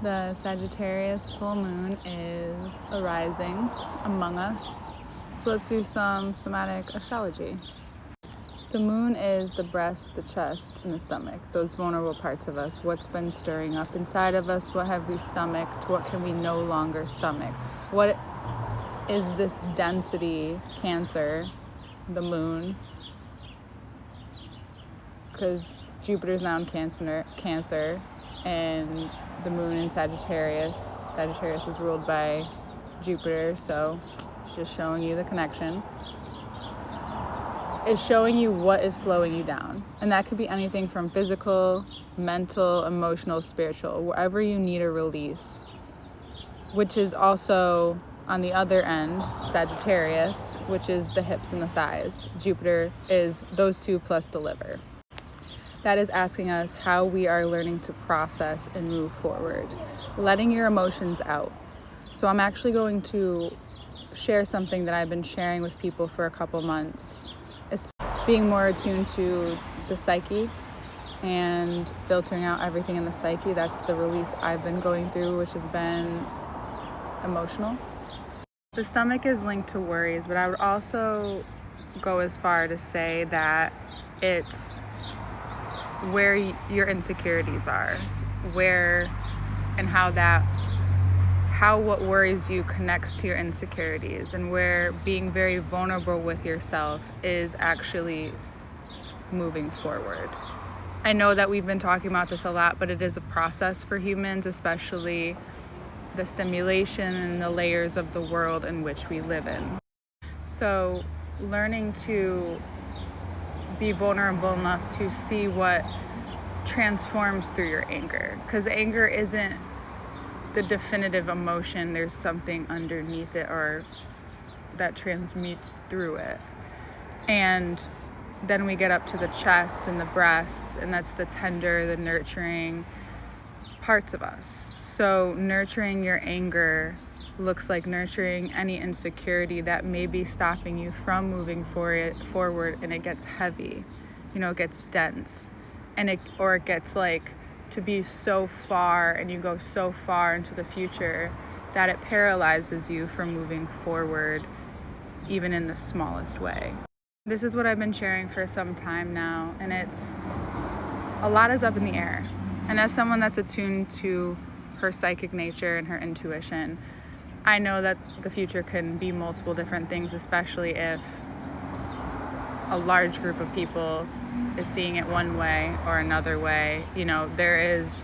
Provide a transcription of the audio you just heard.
The Sagittarius full moon is arising among us. So let's do some somatic astrology. The moon is the breast, the chest, and the stomach, those vulnerable parts of us. What's been stirring up inside of us? What have we stomached? What can we no longer stomach? What is this density, Cancer, the moon? Because Jupiter's now in Cancer, and the moon in Sagittarius. Sagittarius is ruled by Jupiter, so it's just showing you the connection. It's showing you what is slowing you down. And that could be anything from physical, mental, emotional, spiritual, wherever you need a release. Which is also, on the other end, Sagittarius, which is the hips and the thighs. Jupiter is those two plus the liver. That is asking us how we are learning to process and move forward, letting your emotions out. So I'm actually going to share something that I've been sharing with people for a couple months, being more attuned to the psyche and filtering out everything in the psyche. That's the release I've been going through, which has been emotional. The stomach is linked to worries, but I would also go as far to say that it's where your insecurities are, where and how what worries you connects to your insecurities, and where being very vulnerable with yourself is actually moving forward. I know that we've been talking about this a lot, but it is a process for humans, especially the stimulation and the layers of the world in which we live in. So learning to be vulnerable enough to see what transforms through your anger, because anger isn't the definitive emotion. There's something underneath it or that transmutes through it. And then we get up to the chest and the breasts, and that's the tender, the nurturing parts of us. So nurturing your anger looks like nurturing any insecurity that may be stopping you from moving forward, and it gets heavy, it gets dense, and it gets like to be so far, and you go so far into the future that it paralyzes you from moving forward, even in the smallest way. This is what I've been sharing for some time now, and a lot is up in the air. And as someone that's attuned to her psychic nature and her intuition, I know that the future can be multiple different things, especially if a large group of people is seeing it one way or another way. There is